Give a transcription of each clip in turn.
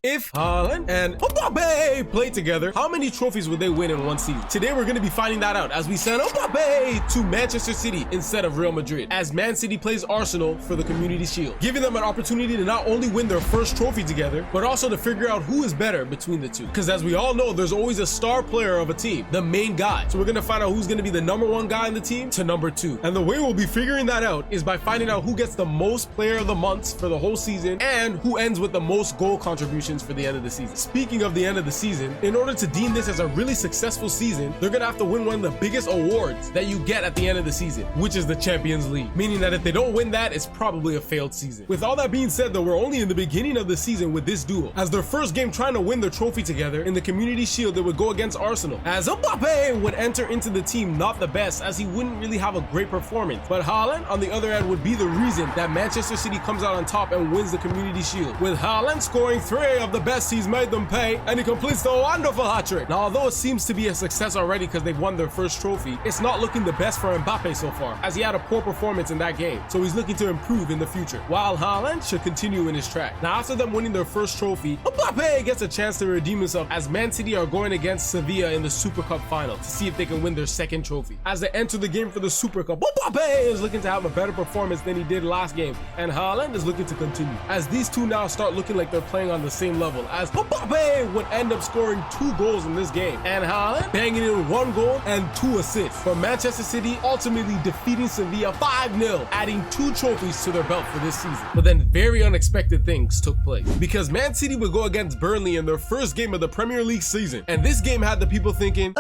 If Haaland and Mbappe play together, how many trophies would they win in one season? Today we're going to be finding that out as we send Mbappe to Manchester City instead of Real Madrid, as Man City plays Arsenal for the Community Shield, giving them an opportunity to not only win their first trophy together, but also to figure out who is better between the two. Because as we all know, there's always a star player of a team, the main guy. So we're going to find out who's going to be the #1 guy in the team to #2. And the way we'll be figuring that out is by finding out who gets the most player of the months for the whole season and who ends with the most goal contributions for the end of the season. Speaking of the end of the season, in order to deem this as a really successful season, they're going to have to win one of the biggest awards that you get at the end of the season, which is the Champions League. Meaning that if they don't win that, it's probably a failed season. With all that being said though, we're only in the beginning of the season with this duo, as their first game trying to win their trophy together in the Community Shield, they would go against Arsenal, as Mbappe would enter into the team not the best, as he wouldn't really have a great performance. But Haaland, on the other end, would be the reason that Manchester City comes out on top and wins the Community Shield, with Haaland scoring 3 of the best he's made them pay, and he completes the wonderful hat-trick. Now, although it seems to be a success already because they've won their first trophy, it's not looking the best for Mbappe so far, as he had a poor performance in that game, so he's looking to improve in the future, while Haaland should continue in his track. Now, after them winning their first trophy, Mbappe gets a chance to redeem himself, as Man City are going against Sevilla in the Super Cup final to see if they can win their second trophy. As they enter the game for the Super Cup, Mbappe is looking to have a better performance than he did last game, and Haaland is looking to continue, as these two now start looking like they're playing on the same level, as Mbappe would end up scoring 2 goals in this game, and Haaland banging in 1 goal and 2 assists for Manchester City, ultimately defeating Sevilla 5-0, adding 2 trophies to their belt for this season. But then very unexpected things took place, because Man City would go against Burnley in their first game of the Premier League season, and this game had the people thinking,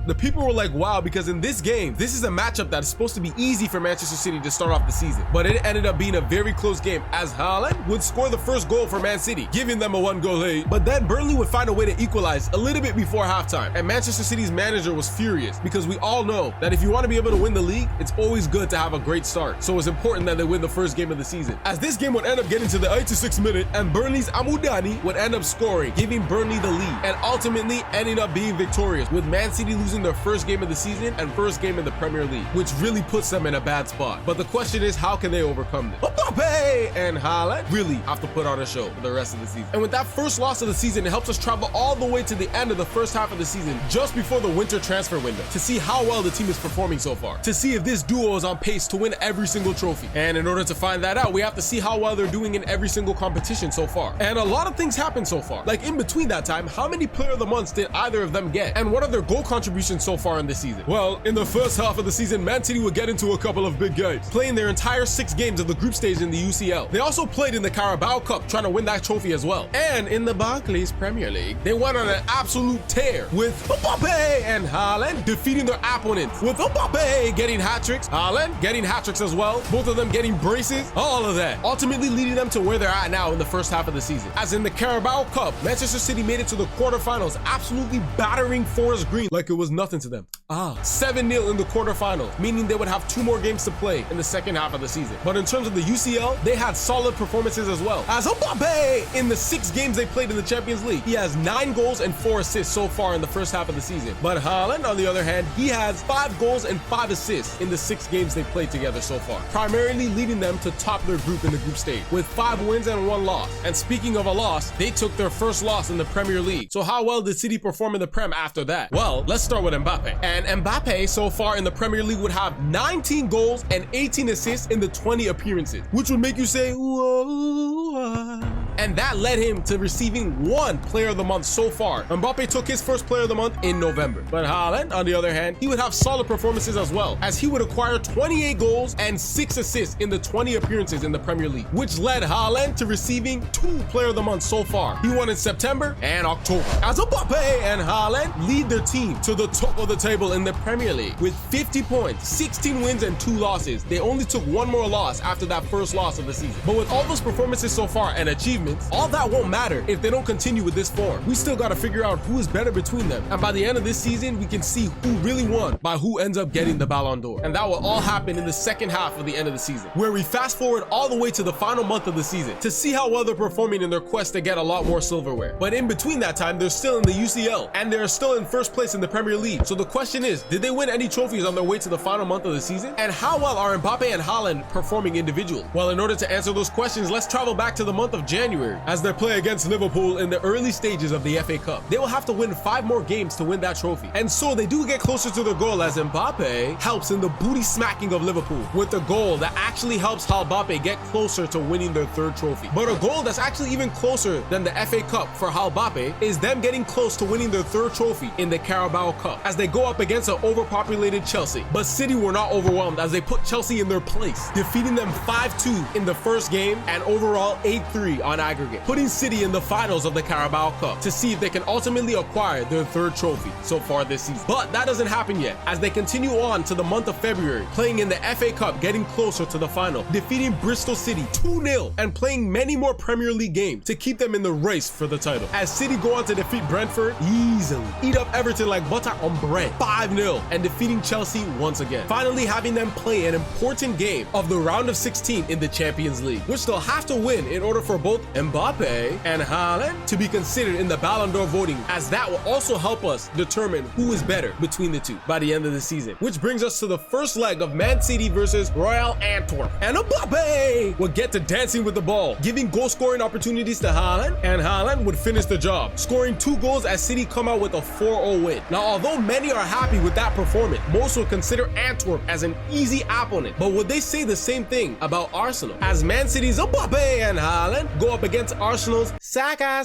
the people were like, wow, because in this game, this is a matchup that is supposed to be easy for Manchester City to start off the season. But it ended up being a very close game, as Haaland would score the first goal for Man City, giving them a 1-goal lead. But then Burnley would find a way to equalize a little bit before halftime. And Manchester City's manager was furious, because we all know that if you want to be able to win the league, it's always good to have a great start. So it's important that they win the first game of the season. As this game would end up getting to the 86th minute, and Burnley's Amudani would end up scoring, giving Burnley the lead, and ultimately ending up being victorious, with Man City losing their first game of the season and first game in the Premier League, which really puts them in a bad spot. But the question is, how can they overcome this? Mbappe and Haaland really have to put on a show for the rest of the season. And with that first loss of the season, it helps us travel all the way to the end of the first half of the season, just before the winter transfer window, to see how well the team is performing so far, to see if this duo is on pace to win every single trophy. And in order to find that out, we have to see how well they're doing in every single competition so far. And a lot of things happened so far. Like in between that time, how many player of the months did either of them get? And what are their goal contributions so far in this season? Well, in the first half of the season, Man City would get into a couple of big games, playing their entire 6 games of the group stage in the UCL. They also played in the Carabao Cup, trying to win that trophy as well. And in the Barclays Premier League, they went on an absolute tear, with Mbappe and Haaland defeating their opponents, with Mbappe getting hat-tricks, Haaland getting hat-tricks as well, both of them getting braces, all of that, ultimately leading them to where they're at now in the first half of the season. As in the Carabao Cup, Manchester City made it to the quarterfinals, absolutely battering Forest Green like it was nothing to them. 7-0 in the quarterfinals, meaning they would have 2 more games to play in the second half of the season. But in terms of the UCL, they had solid performances as well, as Mbappe, in the 6 games they played in the Champions League, he has 9 goals and 4 assists so far in the first half of the season. But Haaland, on the other hand, he has 5 goals and 5 assists in the 6 games they played together so far, primarily leading them to top their group in the group stage, with 5 wins and 1 loss. And speaking of a loss, they took their first loss in the Premier League. So how well did City perform in the Prem after that? Well, let's start with Mbappe. And Mbappe so far in the Premier League would have 19 goals and 18 assists in the 20 appearances, which would make you say, whoa. And that led him to receiving 1 Player of the Month so far. Mbappe took his first Player of the Month in November. But Haaland, on the other hand, he would have solid performances as well, as he would acquire 28 goals and 6 assists in the 20 appearances in the Premier League, which led Haaland to receiving 2 Player of the Month so far. He won in September and October. As Mbappe and Haaland lead their team to the top of the table in the Premier League with 50 points, 16 wins and 2 losses. They only took 1 more loss after that first loss of the season. But with all those performances so far and achievements, points, all that won't matter if they don't continue with this form. We still got to figure out who is better between them. And by the end of this season, we can see who really won by who ends up getting the Ballon d'Or. And that will all happen in the second half of the end of the season, where we fast forward all the way to the final month of the season to see how well they're performing in their quest to get a lot more silverware. But in between that time, they're still in the UCL and they're still in first place in the Premier League. So the question is, did they win any trophies on their way to the final month of the season? And how well are Mbappe and Haaland performing individually? Well, in order to answer those questions, let's travel back to the month of January as they play against Liverpool in the early stages of the FA Cup. They will have to win 5 more games to win that trophy. And so they do get closer to their goal as Mbappe helps in the booty smacking of Liverpool with a goal that actually helps Mbappe get closer to winning their 3rd trophy. But a goal that's actually even closer than the FA Cup for Mbappe is them getting close to winning their 3rd trophy in the Carabao Cup as they go up against an overpopulated Chelsea. But City were not overwhelmed as they put Chelsea in their place, defeating them 5-2 in the first game and overall 8-3 on aggregate, putting City in the finals of the Carabao Cup to see if they can ultimately acquire their 3rd trophy so far this season. But that doesn't happen yet as they continue on to the month of February, playing in the FA Cup, getting closer to the final, defeating Bristol City 2-0 and playing many more Premier League games to keep them in the race for the title. As City go on to defeat Brentford easily, eat up Everton like butter on bread 5-0 and defeating Chelsea once again, finally having them play an important game of the round of 16 in the Champions League, which they'll have to win in order for both Mbappe and Haaland to be considered in the Ballon d'Or voting, as that will also help us determine who is better between the two by the end of the season. Which brings us to the first leg of Man City versus Royal Antwerp. And Mbappe would get to dancing with the ball, giving goal scoring opportunities to Haaland, and Haaland would finish the job, scoring 2 goals as City come out with a 4-0 win. Now, although many are happy with that performance, most would consider Antwerp as an easy opponent. But would they say the same thing about Arsenal? As Man City's Mbappe and Haaland go up against Arsenal's Saka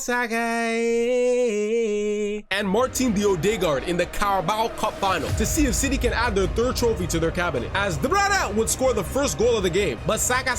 and Martin de Odegaard in the Carabao Cup final to see if City can add their 3rd trophy to their cabinet. As De Bruyne would score the first goal of the game, but Saka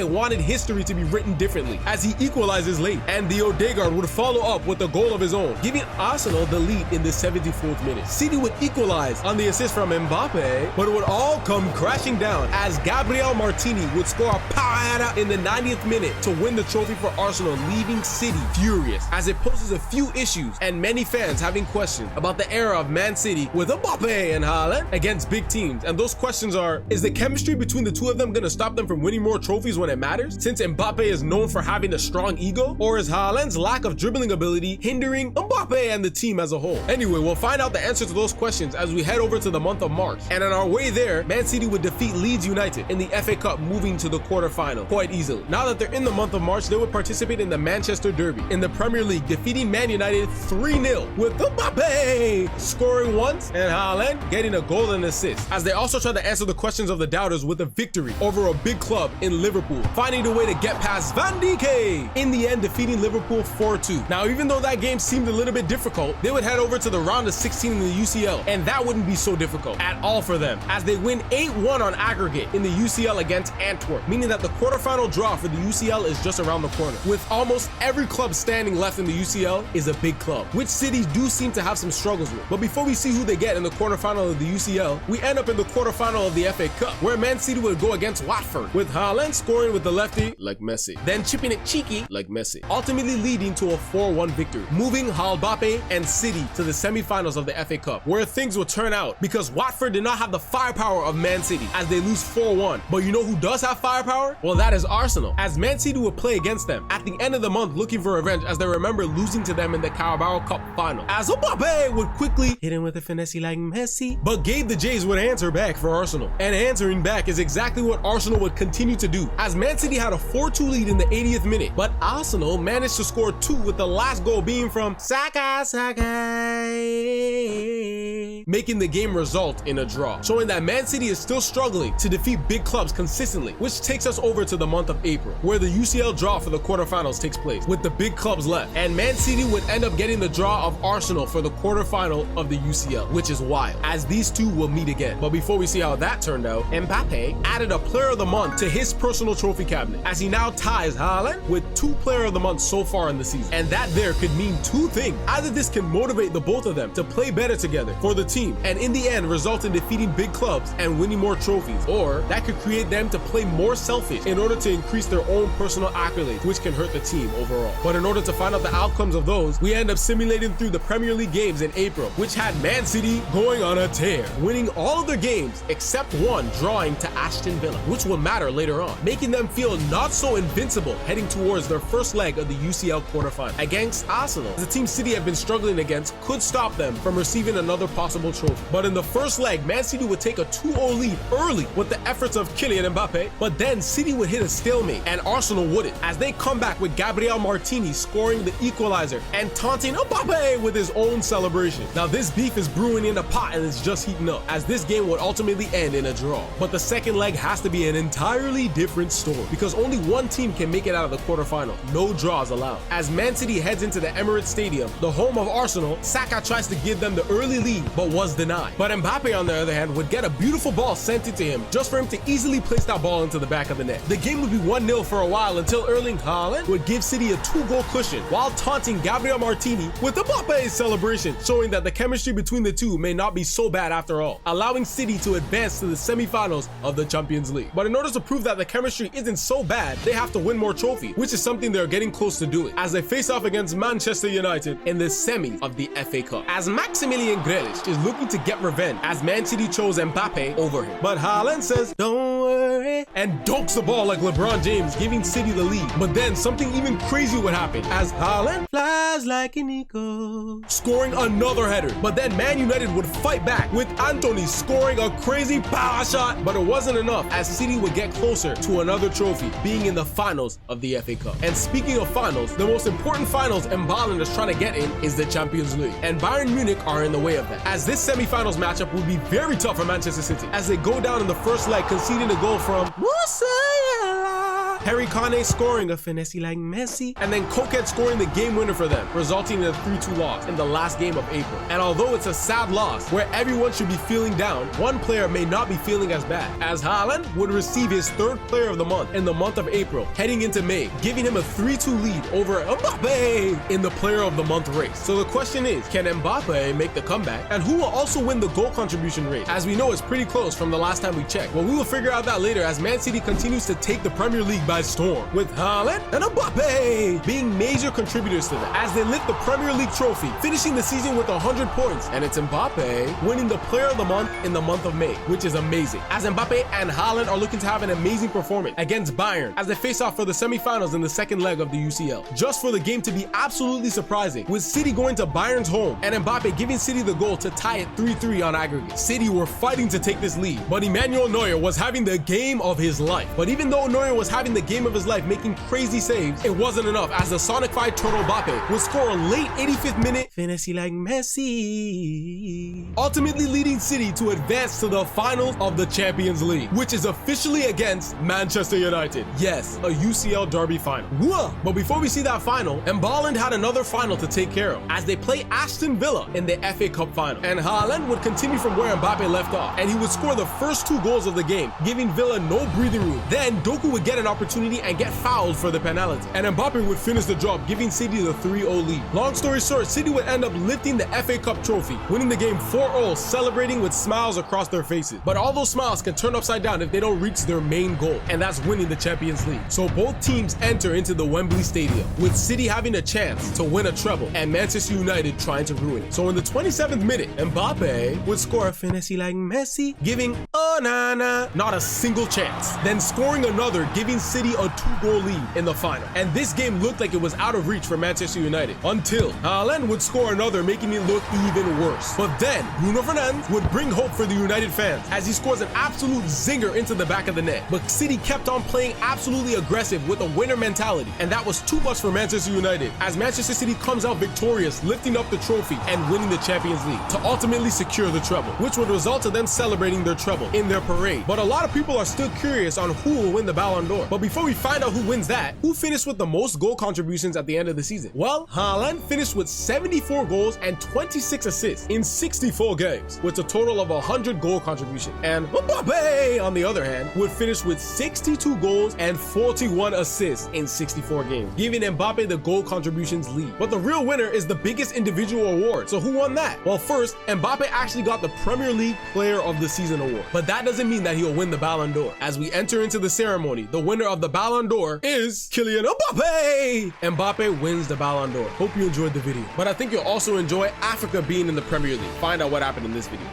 wanted history to be written differently as he equalizes late, and de Odegaard would follow up with a goal of his own, giving Arsenal the lead in the 74th minute. City would equalize on the assist from Mbappe, but it would all come crashing down as Gabriel Martini would score a parada in the 90th minute to win the trophy for Arsenal, leaving City furious as it poses a few issues and many fans having questions about the era of Man City with Mbappe and Haaland against big teams. And those questions are, is the chemistry between the two of them going to stop them from winning more trophies when it matters, since Mbappe is known for having a strong ego? Or is Haaland's lack of dribbling ability hindering Mbappe and the team as a whole? Anyway, we'll find out the answer to those questions as we head over to the month of March. And on our way there, Man City would defeat Leeds United in the FA Cup, moving to the quarterfinal quite easily. Now that they're in the month of March, they would participate in the Manchester Derby in the Premier League, defeating Man United 3-0 with Mbappe scoring once and Haaland getting a goal and assist, as they also try to answer the questions of the doubters with a victory over a big club in Liverpool, finding a way to get past Van Dijk, in the end defeating Liverpool 4-2. Now, even though that game seemed a little bit difficult, they would head over to the round of 16 in the UCL, and that wouldn't be so difficult at all for them, as they win 8-1 on aggregate in the UCL against Antwerp, meaning that the quarterfinal draw for the UCL is just around the corner. With almost every club standing left in the UCL is a big club, which cities do seem to have some struggles with. But before we see who they get in the quarterfinal of the UCL, we end up in the quarterfinal of the FA Cup, where Man City would go against Watford, with Haaland scoring with the lefty like Messi, then chipping it cheeky like Messi, ultimately leading to a 4-1 victory, moving Mbappe and City to the semifinals of the FA Cup, where things will turn out because Watford did not have the firepower of Man City as they lose 4-1. But you know who does have firepower? Well, that is Arsenal, as Man City would play against them at the end of the month looking for revenge, as they remember losing to them in the Carabao Cup final, as Mbappe would quickly hit him with a finesse like Messi, but Gabe the Jays would answer back for Arsenal. And answering back is exactly what Arsenal would continue to do, as Man City had a 4-2 lead in the 80th minute, but Arsenal managed to score 2, with the last goal being from Saka, making the game result in a draw, showing that Man City is still struggling to defeat big clubs consistently, which takes us over to the month of April, where the UCL draw for the quarterfinals takes place, with the big clubs left, and Man City would end up getting the draw of Arsenal for the quarterfinal of the UCL, which is wild, as these two will meet again. But before we see how that turned out, Mbappe added a Player of the Month to his personal trophy cabinet, as he now ties Haaland with 2 Player of the Month so far in the season. And that there could mean 2 things. Either this can motivate the both of them to play better together for the team, and in the end result in defeating big clubs and winning more trophies, or that could create them to play more selfish in order to increase their own personal accolades, which can hurt the team overall. But in order to find out the outcomes of those, we end up simulating through the Premier League games in April, which had Man City going on a tear, winning all of their games except one, drawing to Aston Villa, which will matter later on, making them feel not so invincible heading towards their first leg of the UCL quarterfinal against Arsenal. The team City have been struggling against could stop them from receiving another possible trophy. But in the first leg, Man City would take a 2-0 lead early with the efforts of Kylian Mbappe, but then City would hit a stalemate and Arsenal wouldn't, as they come back with Gabriel Martinez scoring the equalizer and taunting Mbappe with his own celebration. Now this beef is brewing in the pot and it's just heating up, as this game would ultimately end in a draw. But the second leg has to be an entirely different story, because only one team can make it out of the quarterfinal. No draws allowed. As Man City heads into the Emirates Stadium, the home of Arsenal, Saka tries to give them the early lead but was denied. But Mbappe, on the other hand, would get a beautiful ball sent into him just for him to easily place that ball into the back of the net. The game would be 1-0 for a while until Erling Haaland would give City a 2-goal cushion while taunting Gabriel Martinez with Mbappe's celebration, showing that the chemistry between the two may not be so bad after all, allowing City to advance to the semi-finals of the Champions League. But in order to prove that the chemistry isn't so bad, they have to win more trophies, which is something they're getting close to doing, as they face off against Manchester United in the semis of the FA Cup, as Maximilian Grealish is looking to get revenge as Man City chose Mbappe over him. But Haaland says, "Don't worry," and dunks the ball like LeBron James, giving City the lead. But then something even crazy would happen, as Haaland flies like an eagle, scoring another header. But then Man United would fight back with Anthony scoring a crazy power shot, but it wasn't enough, as City would get closer to another trophy, being in the finals of the FA Cup. And speaking of finals, the most important finals Haaland is trying to get in is the Champions League, and Bayern Munich are in the way of that, as this semi-finals matchup will be very tough for Manchester City, as they go down in the first leg, conceding a goal from Harry Kane scoring a finesse like Messi, and then Coquette scoring the game winner for them, resulting in a 3-2 loss in the last game of April. And although it's a sad loss where everyone should be feeling down, one player may not be feeling as bad, as Haaland would receive his third player of the month in the month of April, heading into May, giving him a 3-2 lead over Mbappe in the player of the month race. So the question is, can Mbappe make the comeback, and who will also win the goal contribution rate? As we know, it's pretty close from the last time we checked. Well, we will figure out that later, as Man City continues to take the Premier League by storm, with Haaland and Mbappe being major contributors to that, as they lift the Premier League trophy, finishing the season with 100 points, and it's Mbappe winning the player of the month in the month of May, which is amazing, as Mbappe and Haaland are looking to have an amazing performance against Bayern as they face off for the semi-finals in the second leg of the UCL, just for the game to be absolutely surprising, with City going to Bayern's home and Mbappe giving City the goal to tie it 3-3 on aggregate. City were fighting to take this lead, but Emmanuel Neuer was having the game of his life. But even though Neuer was having the game of his life, making crazy saves, it wasn't enough, as the Sonic-fied turtle Mbappe would score a late 85th minute finesse like Messi, ultimately leading City to advance to the finals of the Champions League, which is officially against Manchester United. Yes, a UCL derby final. Whoa! But before we see that final, Haaland had another final to take care of, as they play Aston Villa in the FA Cup final, and Haaland would continue from where Mbappe left off, and he would score the first 2 goals of the game, giving Villa no breathing room. Then Doku would get an opportunity and get fouled for the penalty, and Mbappe would finish the job, giving City the 3-0 lead. Long story short, City would end up lifting the FA Cup trophy, winning the game 4-0, celebrating with smiles across their faces. But all those smiles can turn upside down if they don't reach their main goal, and that's winning the Champions League. So both teams enter into the Wembley Stadium, with City having a chance to win a treble and Manchester United trying to ruin it. So in the 27th minute, Mbappe would score a finesse like Messi, giving Onana not a single chance, then scoring another, giving City a 2-goal lead in the final. And this game looked like it was out of reach for Manchester United, until Haaland would score another, making it look even worse. But then Bruno Fernandes would bring hope for the United fans, as he scores an absolute zinger into the back of the net. But City kept on playing absolutely aggressive with a winner mentality, and that was too much for Manchester United, as Manchester City comes out victorious, lifting up the trophy and winning the Champions League to ultimately secure the treble, which would result in them celebrating their treble in in their parade. But a lot of people are still curious on who will win the Ballon d'Or. But before we find out who wins that, who finished with the most goal contributions at the end of the season? Well, Haaland finished with 74 goals and 26 assists in 64 games, with a total of 100 goal contribution. And Mbappe, on the other hand, would finish with 62 goals and 41 assists in 64 games, giving Mbappe the goal contributions lead. But the real winner is the biggest individual award. So who won that? Well, first, Mbappe actually got the Premier League Player of the Season award. But that doesn't mean that he'll win the Ballon d'Or. As we enter into the ceremony, the winner of the Ballon d'Or is Kylian Mbappe! Mbappe wins the Ballon d'Or. Hope you enjoyed the video. But I think you'll also enjoy Africa being in the Premier League. Find out what happened in this video.